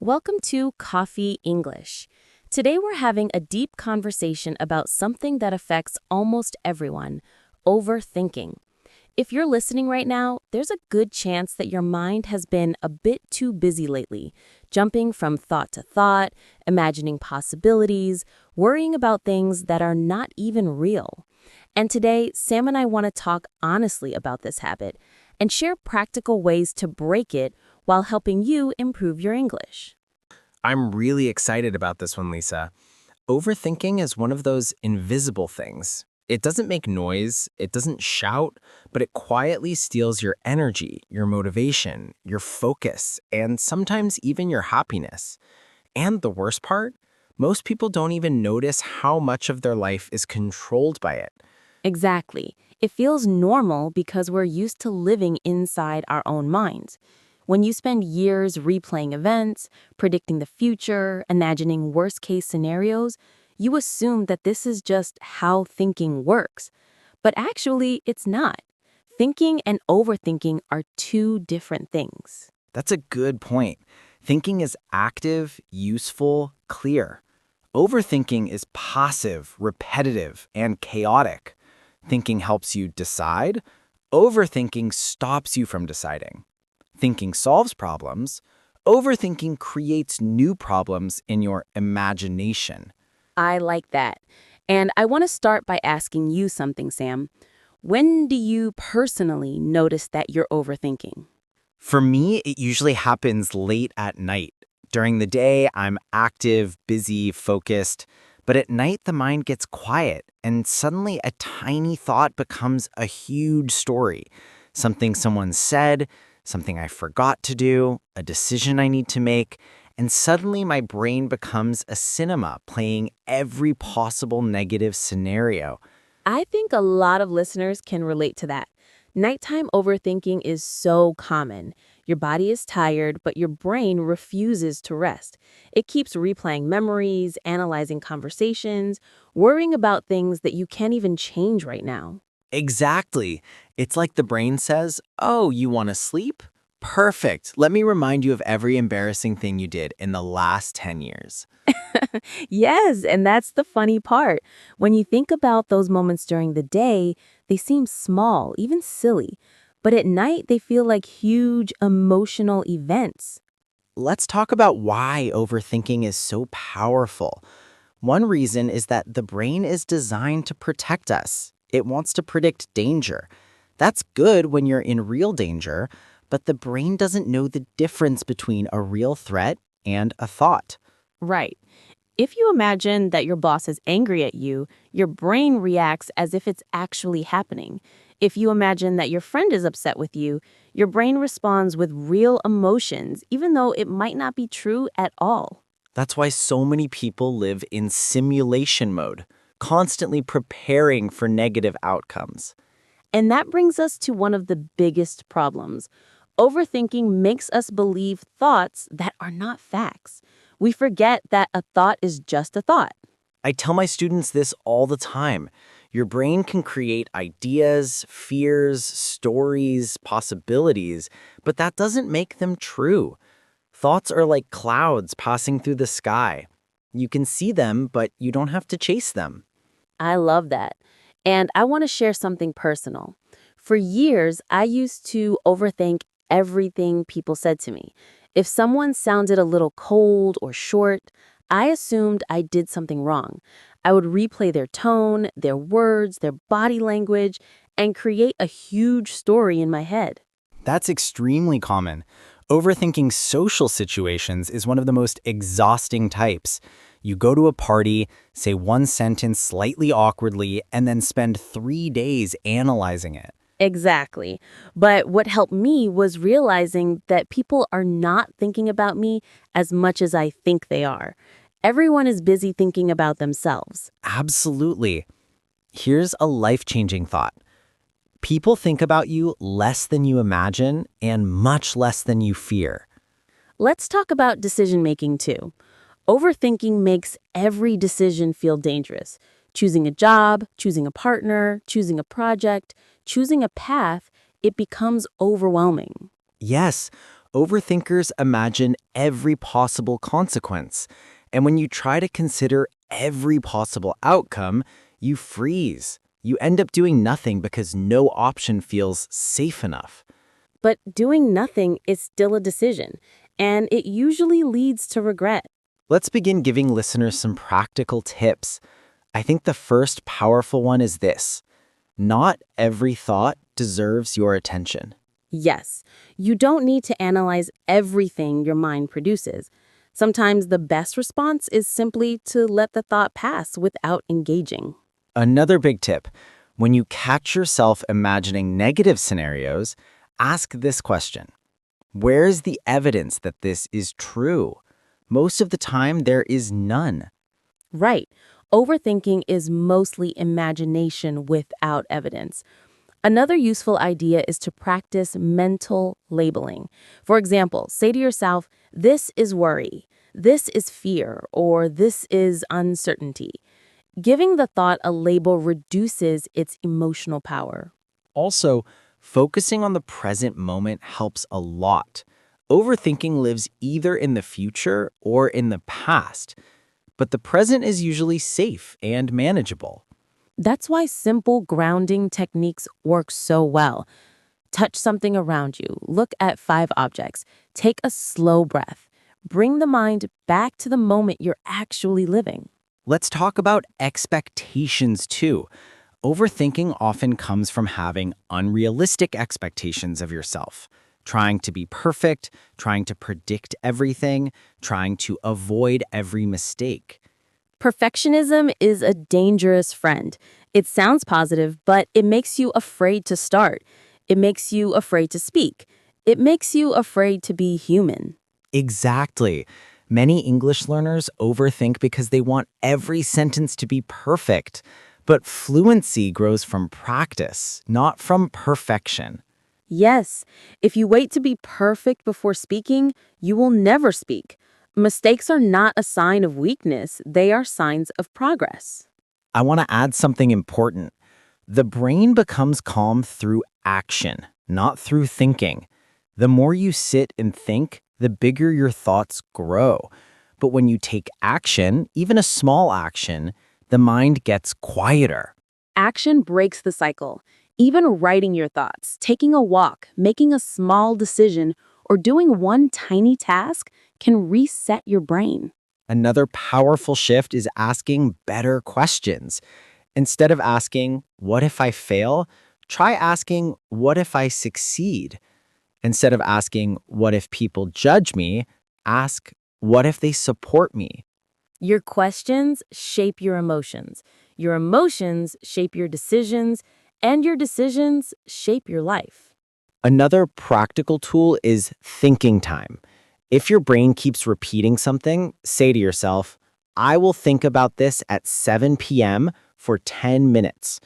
Welcome to Coffee English. Today we're having a deep conversation about something that affects almost everyone, overthinking. If you're listening right now, there's a good chance that your mind has been a bit too busy lately, jumping from thought to thought, imagining possibilities, worrying about things that are not even real. And today, Sam and I want to talk honestly about this habit and share practical ways to break it while helping you improve your English. I'm really excited about this one, Lisa. Overthinking is one of those invisible things. It doesn't make noise, it doesn't shout, but it quietly steals your energy, your motivation, your focus, and sometimes even your happiness. And the worst part? Most people don't even notice how much of their life is controlled by it. Exactly. It feels normal because we're used to living inside our own minds. When you spend years replaying events, predicting the future, imagining worst-case scenarios, you assume that this is just how thinking works. But actually, it's not. Thinking and overthinking are two different things. That's a good point. Thinking is active, useful, clear. Overthinking is passive, repetitive, and chaotic. Thinking helps you decide. Overthinking stops you from deciding. Thinking solves problems. Overthinking creates new problems in your imagination. I like that. And I want to start by asking you something, Sam. When do you personally notice that you're overthinking? For me, it usually happens late at night. During the day, I'm active, busy, focused. But at night, the mind gets quiet, and suddenly a tiny thought becomes a huge story. Something someone said, something I forgot to do, a decision I need to make, and suddenly my brain becomes a cinema playing every possible negative scenario. I think a lot of listeners can relate to that. Nighttime overthinking is so common. Your body is tired, but your brain refuses to rest. It keeps replaying memories, analyzing conversations, worrying about things that you can't even change right now. Exactly. It's like the brain says, "Oh, you want to sleep? Perfect. Let me remind you of every embarrassing thing you did in the last 10 years." Yes, and that's the funny part. When you think about those moments during the day, they seem small, even silly. But at night, they feel like huge emotional events. Let's talk about why overthinking is so powerful. One reason is that the brain is designed to protect us. It wants to predict danger. That's good when you're in real danger, but the brain doesn't know the difference between a real threat and a thought. Right. If you imagine that your boss is angry at you, your brain reacts as if it's actually happening. If you imagine that your friend is upset with you, your brain responds with real emotions, even though it might not be true at all. That's why so many people live in simulation mode, constantly preparing for negative outcomes. And that brings us to one of the biggest problems. Overthinking makes us believe thoughts that are not facts. We forget that a thought is just a thought. I tell my students this all the time. Your brain can create ideas, fears, stories, possibilities, but that doesn't make them true. Thoughts are like clouds passing through the sky. You can see them, but you don't have to chase them. I love that. And I want to share something personal. For years, I used to overthink everything people said to me. If someone sounded a little cold or short, I assumed I did something wrong. I would replay their tone, their words, their body language, and create a huge story in my head. That's extremely common. Overthinking social situations is one of the most exhausting types. You go to a party, say one sentence slightly awkwardly, and then spend 3 days analyzing it. Exactly. But what helped me was realizing that people are not thinking about me as much as I think they are. Everyone is busy thinking about themselves. Absolutely. Here's a life-changing thought. People think about you less than you imagine and much less than you fear. Let's talk about decision making too. Overthinking makes every decision feel dangerous. Choosing a job, choosing a partner, choosing a project, choosing a path, it becomes overwhelming. Yes, Overthinkers imagine every possible consequence. And when you try to consider every possible outcome, you freeze. You end up doing nothing because no option feels safe enough. But doing nothing is still a decision, and it usually leads to regret. Let's begin giving listeners some practical tips. I think the first powerful one is this: not every thought deserves your attention. Yes, you don't need to analyze everything your mind produces. Sometimes the best response is simply to let the thought pass without engaging. Another big tip: when you catch yourself imagining negative scenarios, ask this question: where's the evidence that this is true? Most of the time, there is none. Right. Overthinking is mostly imagination without evidence. Another useful idea is to practice mental labeling. For example, say to yourself, this is worry, this is fear, or this is uncertainty. Giving the thought a label reduces its emotional power. Also, focusing on the present moment helps a lot. Overthinking lives either in the future or in the past, but the present is usually safe and manageable. That's why simple grounding techniques work so well. Touch something around you, look at 5 objects, take a slow breath. Bring the mind back to the moment you're actually living. Let's talk about expectations too. Overthinking often comes from having unrealistic expectations of yourself, trying to be perfect, trying to predict everything, trying to avoid every mistake. Perfectionism is a dangerous friend. It sounds positive, but it makes you afraid to start. It makes you afraid to speak. It makes you afraid to be human. Exactly. Many English learners overthink because they want every sentence to be perfect. But fluency grows from practice, not from perfection. Yes, if you wait to be perfect before speaking, you will never speak. Mistakes are not a sign of weakness, they are signs of progress. I want to add something important. The brain becomes calm through action, not through thinking. The more you sit and think, the bigger your thoughts grow. But when you take action, even a small action, the mind gets quieter. Action breaks the cycle. Even writing your thoughts, taking a walk, making a small decision, or doing one tiny task can reset your brain. Another powerful shift is asking better questions. Instead of asking, what if I fail? Try asking, what if I succeed? Instead of asking, what if people judge me? Ask, what if they support me? Your questions shape your emotions. Your emotions shape your decisions, and your decisions shape your life. Another practical tool is thinking time. If your brain keeps repeating something, say to yourself, I will think about this at 7 p.m. for 10 minutes.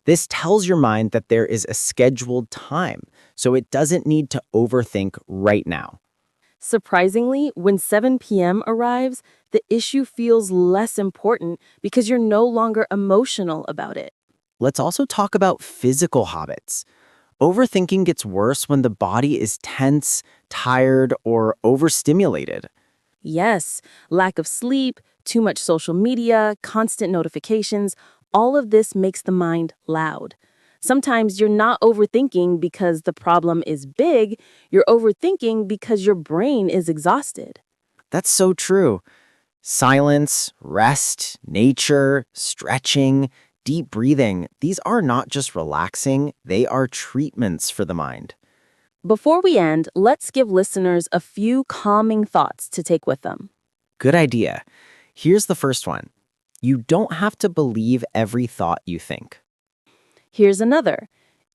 This tells your mind that there is a scheduled time, so it doesn't need to overthink right now. Surprisingly, when 7 p.m. arrives, the issue feels less important because you're no longer emotional about it. Let's also talk about physical habits. Overthinking gets worse when the body is tense, tired, or overstimulated. Yes, lack of sleep, too much social media, constant notifications, all of this makes the mind loud. Sometimes you're not overthinking because the problem is big, you're overthinking because your brain is exhausted. That's so true. Silence, rest, nature, stretching, deep breathing, these are not just relaxing, they are treatments for the mind. Before we end, let's give listeners a few calming thoughts to take with them. Good idea. Here's the first one. You don't have to believe every thought you think. Here's another.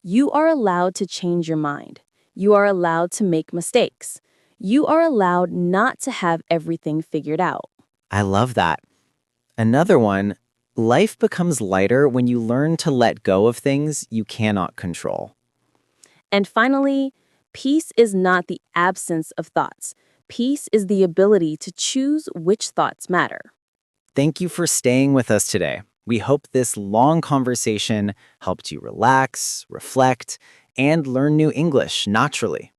You are allowed to change your mind. You are allowed to make mistakes. You are allowed not to have everything figured out. I love that. Another one, life becomes lighter when you learn to let go of things you cannot control. And finally, peace is not the absence of thoughts. Peace is the ability to choose which thoughts matter. Thank you for staying with us today. We hope this long conversation helped you relax, reflect, and learn new English naturally.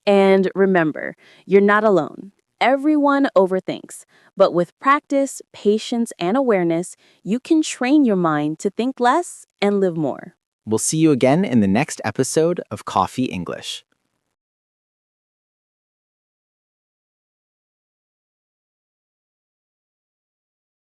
And remember, you're not alone. Everyone overthinks, but with practice, patience, and awareness, you can train your mind to think less and live more. We'll see you again in the next episode of Coffee English.